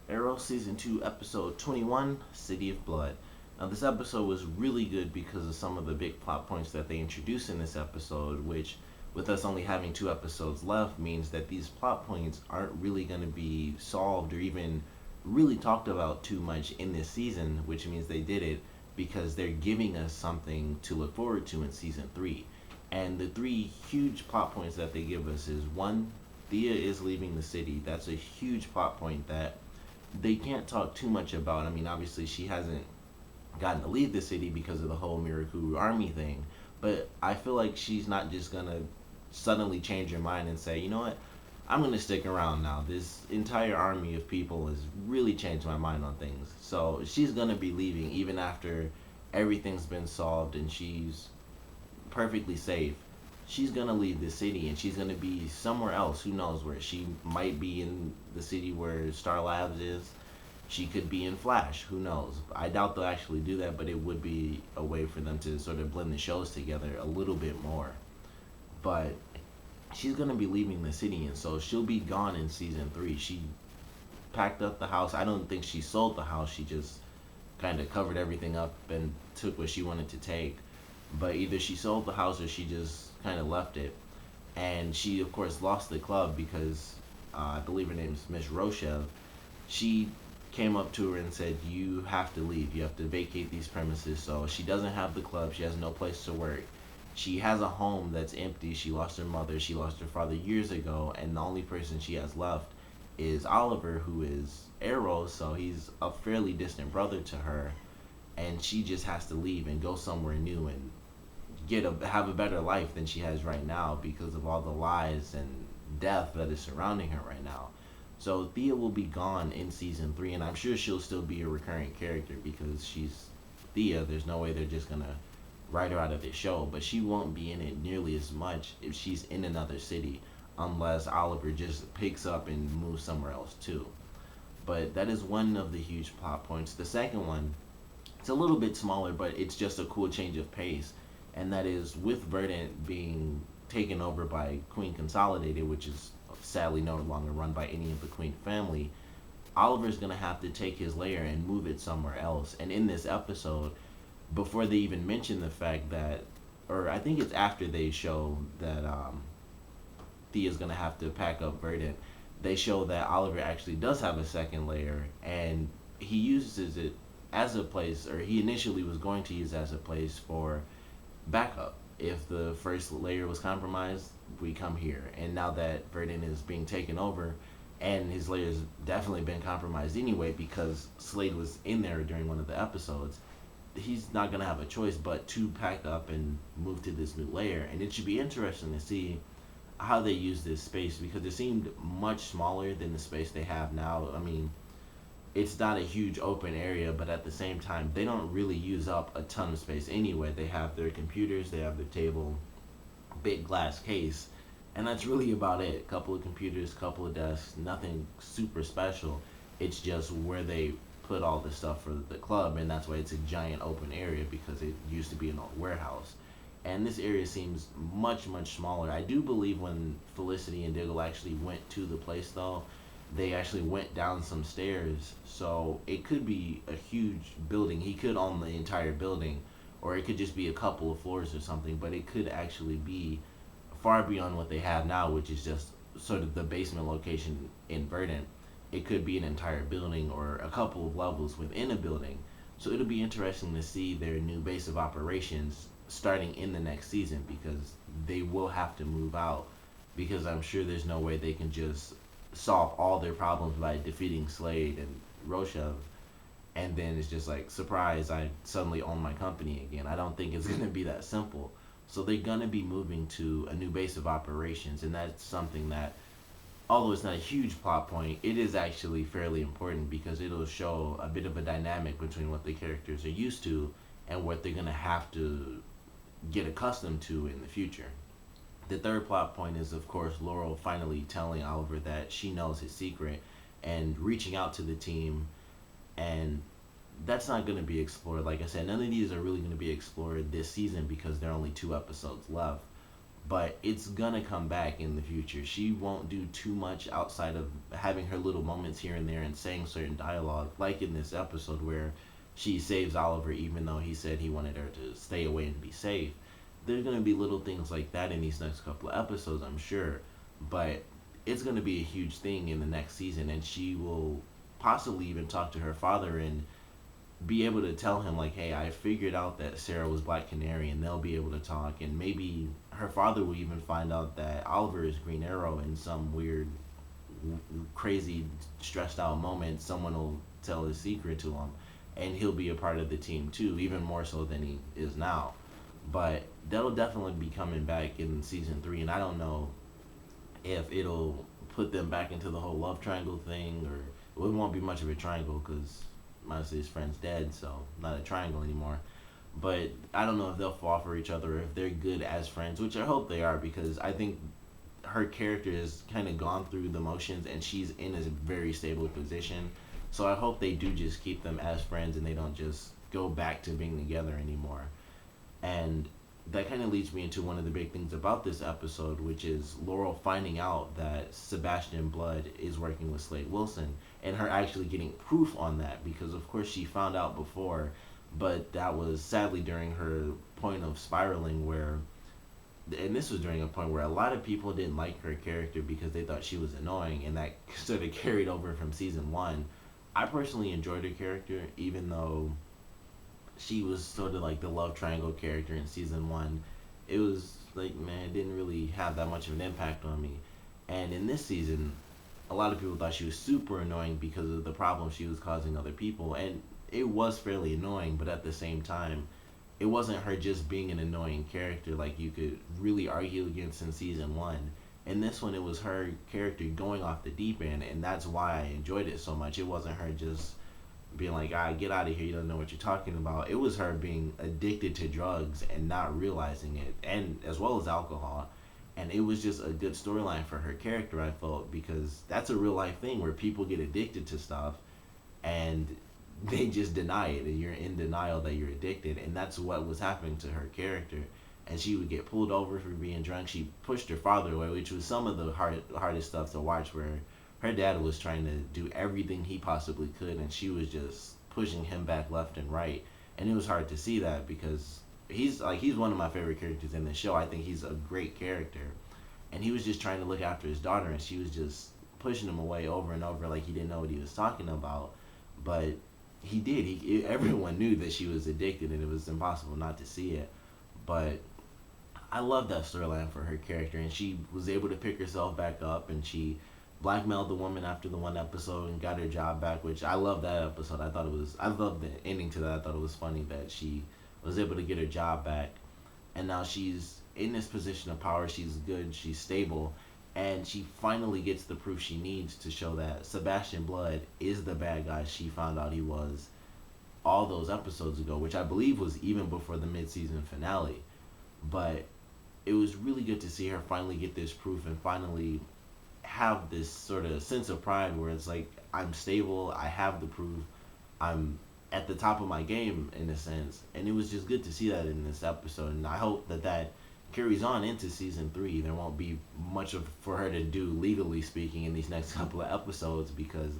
Arrow Season 2, Episode 21, City of Blood. Now, this episode was really good because of some of the big plot points that they introduced in this episode, which, with us only having two episodes left, means that these plot points aren't really going to be solved or even really talked about too much in this season, which means they did it because they're giving us something to look forward to in Season 3. And the three huge plot points that they give us is one, Thea is leaving the city. That's a huge plot point that they can't talk too much about. I mean, obviously, she hasn't gotten to leave the city because of the whole mirakuru army thing, but I feel like she's not just gonna suddenly change her mind and say, you know what, I'm gonna stick around now. This entire army of people has really changed my mind on things. So she's gonna be leaving even after everything's been solved and she's perfectly safe. She's gonna leave the city and she's gonna be somewhere else. Who knows where? She might be in the city where Star Labs is. She could be in Flash. Who knows? I doubt they'll actually do that, but it would be a way for them to sort of blend the shows together a little bit more. But she's gonna be leaving the city, and so she'll be gone in season three. She packed up the house. I don't think she sold the house. She just kind of covered everything up and took what she wanted to take. But either she sold the house or she just kind of left it. And she, of course, lost the club because I believe her name is Miss Rochev. She came up to her and said, "You have to leave. You have to vacate these premises." So she doesn't have the club. She has no place to work. She has a home that's empty. She lost her mother. She lost her father years ago. And the only person she has left is Oliver, who is Arrow. So he's a fairly distant brother to her. And she just has to leave and go somewhere new and have a better life than she has right now because of all the lies and death that is surrounding her right now. So Thea will be gone in season three, and I'm sure she'll still be a recurring character because she's Thea. There's no way they're just gonna write her out of this show, but she won't be in it nearly as much if she's in another city, unless Oliver just picks up and moves somewhere else too. But that is one of the huge plot points. The second one, it's a little bit smaller, but it's just a cool change of pace, and that is with Verdant being taken over by Queen Consolidated, which is sadly no longer run by any of the Queen family. Oliver's gonna have to take his lair and move it somewhere else. And in this episode, before they even mention the fact that, or I think it's after they show that Thea's gonna have to pack up Verdant, they show that Oliver actually does have a second layer, and he uses it as a place, or he initially was going to use it as a place for backup. If the first layer was compromised, we come here. And now that Verdant is being taken over, and his layer's definitely been compromised anyway because Slade was in there during one of the episodes, he's not gonna have a choice but to pack up and move to this new layer. And it should be interesting to see how they use this space because it seemed much smaller than the space they have now. I mean, it's not a huge open area, but at the same time, they don't really use up a ton of space anyway. They have their computers, they have their table, big glass case, and that's really about it. Couple of computers, couple of desks, nothing super special. It's just where they put all the stuff for the club, and that's why it's a giant open area because it used to be an old warehouse. And this area seems much, much smaller. I do believe when Felicity and Diggle actually went to the place, though, they actually went down some stairs. So it could be a huge building. He could own the entire building, or it could just be a couple of floors or something, but it could actually be far beyond what they have now, which is just sort of the basement location in Verdant. It could be an entire building or a couple of levels within a building. So it'll be interesting to see their new base of operations starting in the next season because they will have to move out because I'm sure there's no way they can just solve all their problems by defeating Slade and Roshev and then it's just like surprise I suddenly own my company again. I don't think it's gonna be that simple. So they're gonna be moving to a new base of operations and that's something that although it's not a huge plot point, it is actually fairly important because it'll show a bit of a dynamic between what the characters are used to and what they're gonna have to get accustomed to in the future. The third plot point is, of course, Laurel finally telling Oliver that she knows his secret and reaching out to the team. And that's not going to be explored. Like I said, none of these are really going to be explored this season because there are only two episodes left. but it's gonna come back in the future. She won't do too much outside of having her little moments here and there and saying certain dialogue, like in this episode where she saves Oliver even though he said he wanted her to stay away and be safe. There's gonna be little things like that in these next couple of episodes, I'm sure, but it's gonna be a huge thing in the next season, and she will possibly even talk to her father and be able to tell him like, hey, I figured out that Sarah was Black Canary, and they'll be able to talk, and maybe her father will even find out that Oliver is Green Arrow in some weird, crazy, stressed out moment. Someone will tell his secret to him, and he'll be a part of the team too, even more so than he is now. But that'll definitely be coming back in season 3, and I don't know if it'll put them back into the whole love triangle thing, or it won't be much of a triangle because honestly his friend's dead, so not a triangle anymore. But I don't know if they'll fall for each other or if they're good as friends, which I hope they are, because I think her character has kind of gone through the motions and she's in a very stable position. So I hope they do just keep them as friends and they don't just go back to being together anymore. And that kind of leads me into one of the big things about this episode, which is Laurel finding out that Sebastian Blood is working with Slade Wilson, and her actually getting proof on that, because of course she found out before, but that was sadly during her point of spiraling where, and this was during a point where a lot of people didn't like her character because they thought she was annoying, and that sort of carried over from season 1. I personally enjoyed her character, even though she was sort of like the love triangle character in season 1. It was like, man, it didn't really have that much of an impact on me. And in this season, a lot of people thought she was super annoying because of the problems she was causing other people, and it was fairly annoying, but at the same time, it wasn't her just being an annoying character like you could really argue against in season 1. In this one, it was her character going off the deep end, and that's why I enjoyed it so much. It wasn't her just being like, get out of here, you don't know what you're talking about. It was her being addicted to drugs and not realizing it, and as well as alcohol. And it was just a good storyline for her character, I felt, because that's a real life thing where people get addicted to stuff and they just deny it, and you're in denial that you're addicted, and that's what was happening to her character. And she would get pulled over for being drunk. She pushed her father away, which was some of the hardest stuff to watch, where her dad was trying to do everything he possibly could, and she was just pushing him back left and right. And it was hard to see that because he's one of my favorite characters in the show. I think he's a great character, and he was just trying to look after his daughter, and she was just pushing him away over and over like he didn't know what he was talking about. But he did. Everyone knew that she was addicted, and it was impossible not to see it. But I love that storyline for her character, and she was able to pick herself back up, and she blackmailed the woman after the one episode and got her job back, which I love that episode. I loved the ending to that. I thought it was funny that she was able to get her job back, and now she's in this position of power. She's good, she's stable, and she finally gets the proof she needs to show that Sebastian Blood is the bad guy she found out he was all those episodes ago, which I believe was even before the mid-season finale. But it was really good to see her finally get this proof and finally have this sort of sense of pride where it's like, I'm stable, I have the proof, I'm at the top of my game in a sense. And it was just good to see that in this episode, and I hope that that carries on into season 3. There won't be much of for her to do legally speaking in these next couple of episodes, because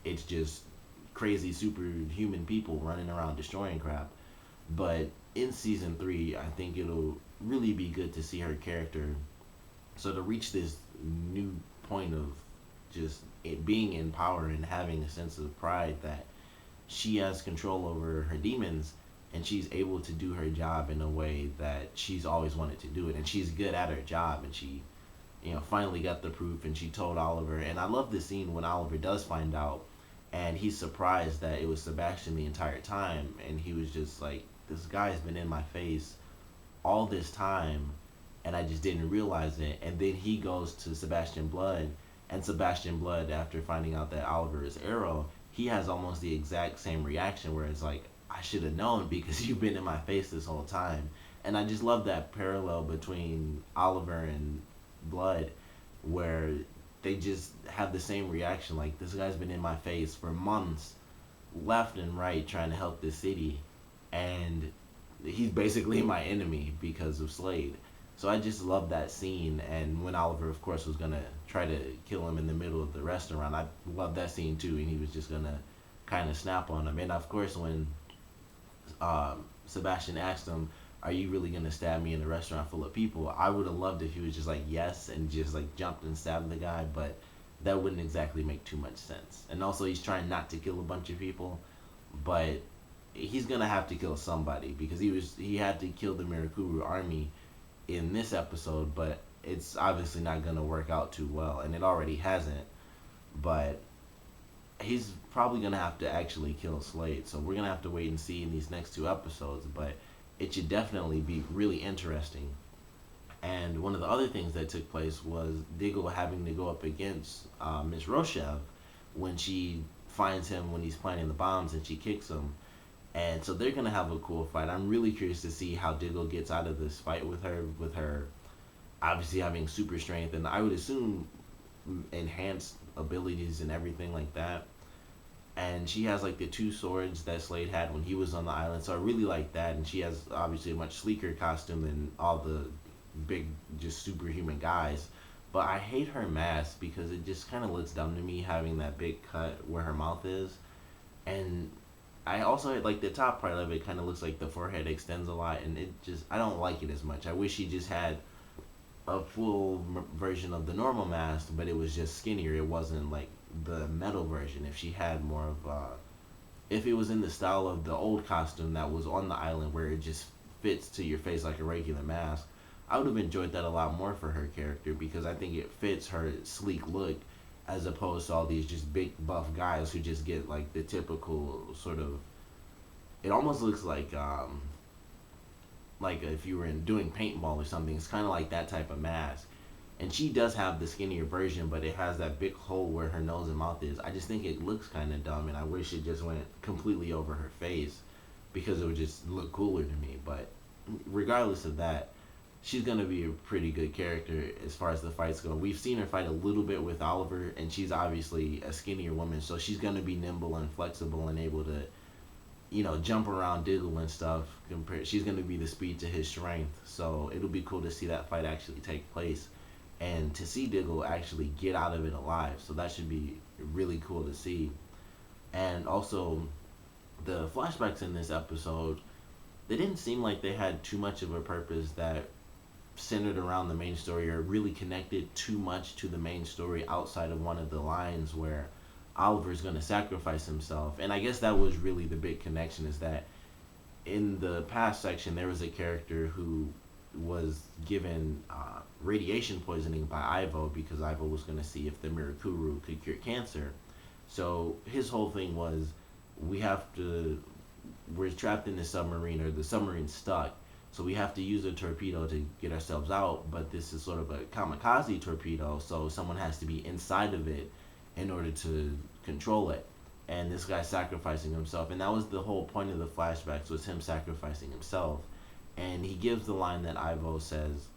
it's just crazy superhuman people running around destroying crap. But in season 3, I think it'll really be good to see her character sort of reach this new point of just it being in power and having a sense of pride that she has control over her demons, and she's able to do her job in a way that she's always wanted to do it, and she's good at her job. And she, finally got the proof, and she told Oliver. And I love this scene when Oliver does find out, and he's surprised that it was Sebastian the entire time, and he was just like, this guy's been in my face all this time, and I just didn't realize it. And then he goes to Sebastian Blood, and Sebastian Blood, after finding out that Oliver is Arrow, he has almost the exact same reaction where it's like, I should have known because you've been in my face this whole time. And I just love that parallel between Oliver and Blood, where they just have the same reaction, like, this guy's been in my face for months, left and right, trying to help this city, and he's basically my enemy because of Slade. So I just love that scene. And when Oliver, of course, was gonna try to kill him in the middle of the restaurant, I love that scene too. And he was just gonna kind of snap on him. And of course, when Sebastian asked him, "Are you really gonna stab me in a restaurant full of people?" I would have loved if he was just like yes and just like jumped and stabbed the guy, but that wouldn't exactly make too much sense. And also, he's trying not to kill a bunch of people, but he's gonna have to kill somebody because he had to kill the Mirakuru army in this episode, but it's obviously not gonna work out too well, and it already hasn't. But he's probably gonna have to actually kill Slade. So we're gonna have to wait and see in these next two episodes. But it should definitely be really interesting. And one of the other things that took place was Diggle having to go up against Miss Roshev when she finds him when he's planting the bombs and she kicks him. And so they're gonna have a cool fight. I'm really curious to see how Diggle gets out of this fight with her obviously having super strength and I would assume enhanced abilities and everything like that. And she has like the two swords that Slade had when he was on the island. So I really like that. And she has obviously a much sleeker costume than all the big, just superhuman guys. But I hate her mask because it just kind of looks dumb to me having that big cut where her mouth is. And I also like the top part of it kind of looks like the forehead extends a lot. And it just, I don't like it as much. I wish she just had a full version of the normal mask, but it was just skinnier. It wasn't like the metal version. If she had more of, if it was in the style of the old costume that was on the island, where it just fits to your face like a regular mask, I would have enjoyed that a lot more for her character because I think it fits her sleek look, as opposed to all these just big buff guys who just get like the typical sort of. It almost looks like if you were doing paintball or something. It's kind of like that type of mask. And she does have the skinnier version, but it has that big hole where her nose and mouth is. I just think it looks kind of dumb, and I wish it just went completely over her face because it would just look cooler to me. But regardless of that, she's going to be a pretty good character as far as the fights go. We've seen her fight a little bit with Oliver, and she's obviously a skinnier woman, so she's going to be nimble and flexible and able to jump around Diggle and stuff. She's going to be the speed to his strength. So it'll be cool to see that fight actually take place and to see Diggle actually get out of it alive. So that should be really cool to see. And also, the flashbacks in this episode, they didn't seem like they had too much of a purpose that centered around the main story or really connected too much to the main story outside of one of the lines where Oliver's going to sacrifice himself. And I guess that was really the big connection, is that in the past section there was a character who was given radiation poisoning by Ivo because Ivo was going to see if the mirakuru could cure cancer. So his whole thing was, we're trapped in the submarine, or the submarine's stuck, so we have to use a torpedo to get ourselves out, but this is sort of a kamikaze torpedo, so someone has to be inside of it in order to control it. And this guy's sacrificing himself, and that was the whole point of the flashbacks, was him sacrificing himself. And he gives the line that Ivo says,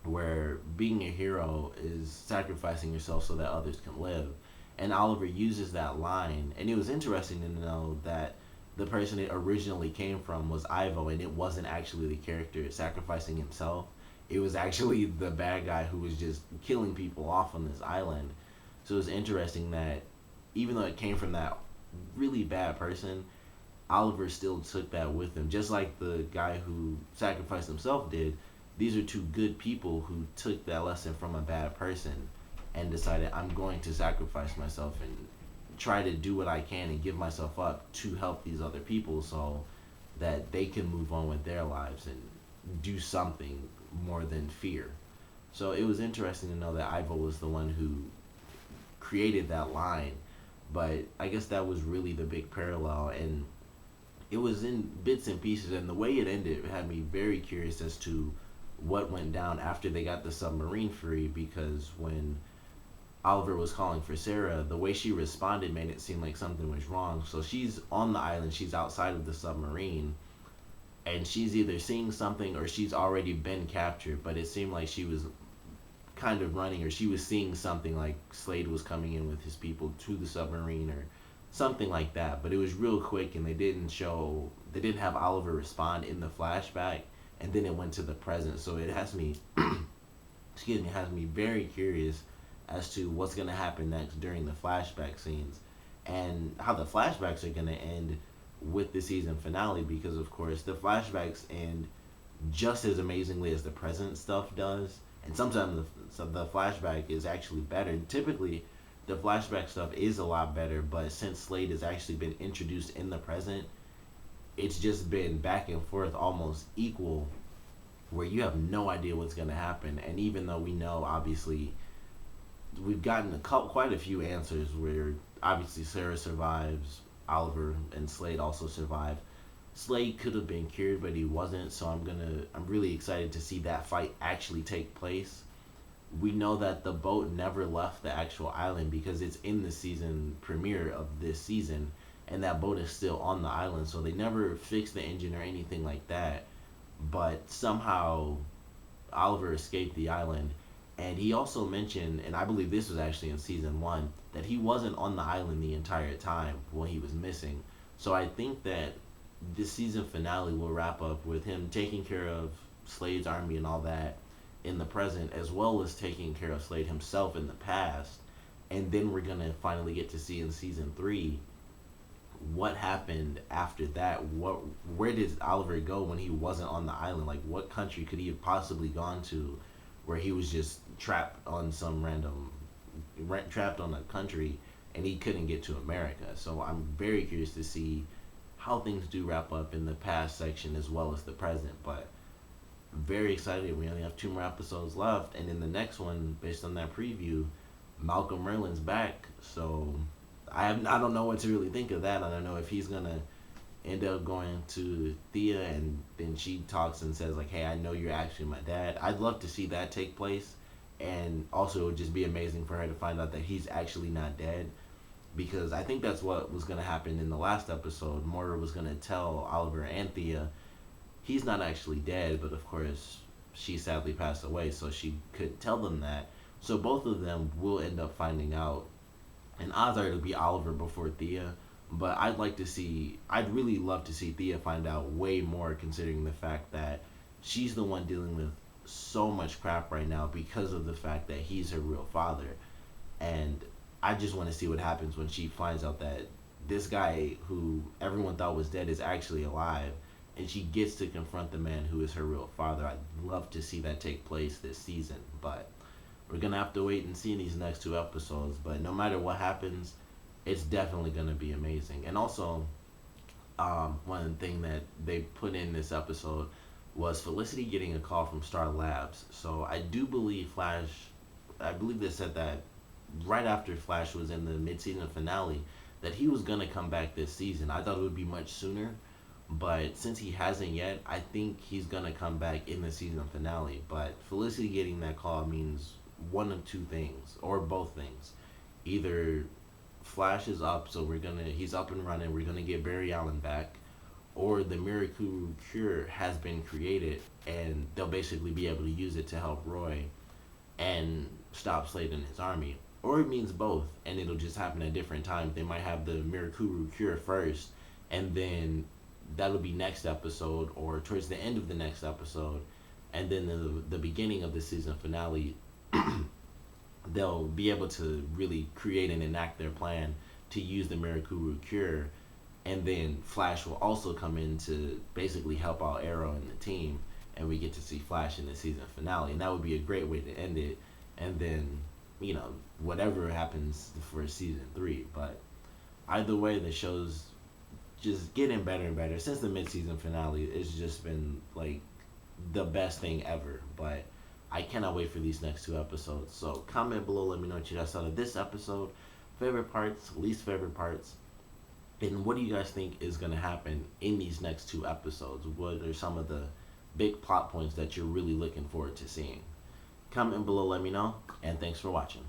where being a hero is sacrificing yourself so that others can live. And Oliver uses that line, and it was interesting to know that the person it originally came from was Ivo, and it wasn't actually the character sacrificing himself. It was actually the bad guy who was just killing people off on this island. So it was interesting that even though it came from that really bad person, Oliver still took that with him. Just like the guy who sacrificed himself did, these are two good people who took that lesson from a bad person and decided, I'm going to sacrifice myself and try to do what I can and give myself up to help these other people so that they can move on with their lives and do something more than fear. So it was interesting to know that Ivo was the one who created that line, but I guess that was really the big parallel, and it was in bits and pieces, and the way it ended had me very curious as to what went down after they got the submarine free, because when Oliver was calling for Sarah, the way she responded made it seem like something was wrong. So she's on the island, she's outside of the submarine, and she's either seeing something or she's already been captured, but it seemed like she was kind of running, or she was seeing something like Slade was coming in with his people to the submarine or something like that. But it was real quick, and they didn't have Oliver respond in the flashback. and then it went to the present. So it has me, excuse me, has me very curious as to what's gonna happen next during the flashback scenes, and how the flashbacks are gonna end with the season finale. Because of course the flashbacks end just as amazingly as the present stuff does, and sometimes the flashback is actually better. Typically, the flashback stuff is a lot better, but since Slade has actually been introduced in the present, it's just been back and forth almost equal, where you have no idea what's going to happen. And even though we know, obviously, we've gotten quite a few answers where obviously Sarah survives, Oliver and Slade also survive. Slade could have been cured, but he wasn't. So I'm really excited to see that fight actually take place. We know that the boat never left the actual island because it's in the season premiere of this season, and that boat is still on the island. So they never fixed the engine or anything like that. But somehow Oliver escaped the island. And he also mentioned, and I believe this was actually in season one, that he wasn't on the island the entire time when he was missing. So I think that this season finale will wrap up with him taking care of Slade's army and all that in the present, as well as taking care of Slade himself in the past. And then we're gonna finally get to see in season three what happened after that. Where did Oliver go when he wasn't on the island? Like, what country could he have possibly gone to where he was just trapped on some random trapped on a country and he couldn't get to America? So I'm very curious to see how things do wrap up in the past section as well as the present. But very excited. We only have 2 more episodes left, and in the next one, based on that preview, Malcolm Merlin's back. So I don't know what to really think of that. I don't know if he's gonna end up going to Thea and then she talks and says like, "Hey, I know you're actually my dad." I'd love to see that take place, and also it would just be amazing for her to find out that he's actually not dead, because I think that's what was gonna happen in the last episode. Moira was gonna tell Oliver and Thea he's not actually dead, but of course she sadly passed away, so she couldn't tell them that. So both of them will end up finding out, and odds are it'll be Oliver before Thea. But I'd really love to see Thea find out way more, considering the fact that she's the one dealing with so much crap right now because of the fact that he's her real father. And I just want to see what happens when she finds out that this guy who everyone thought was dead is actually alive, and she gets to confront the man who is her real father. I'd love to see that take place this season, but we're gonna have to wait and see in these next 2 episodes. But no matter what happens, it's definitely gonna be amazing. And also, one thing that they put in this episode was Felicity getting a call from Star Labs. So I do believe I believe they said that right after Flash was in the mid-season finale, that he was gonna come back this season. I thought it would be much sooner, but since he hasn't yet, I think he's gonna come back in the season finale. But Felicity getting that call means one of 2 things, or both things. Either Flash is up, so he's up and running, we're gonna get Barry Allen back, or the mirakuru cure has been created and they'll basically be able to use it to help Roy and stop Slade and his army. Or it means both, and it'll just happen at different times. They might have the mirakuru cure first, and then that'll be next episode or towards the end of the next episode, and then the beginning of the season finale they'll be able to really create and enact their plan to use the mirakuru cure, and then Flash will also come in to basically help out Arrow and the team, and we get to see Flash in the season finale, and that would be a great way to end it. And then, whatever happens for season 3. But either way, the show's just getting better and better since the mid-season finale. It's just been like the best thing ever. But I cannot wait for these next 2 episodes. So comment below, let me know what you guys thought of this episode, favorite parts, least favorite parts, and what do you guys think is going to happen in these next 2 episodes? What are some of the big plot points that you're really looking forward to seeing? Comment below, let me know, and thanks for watching.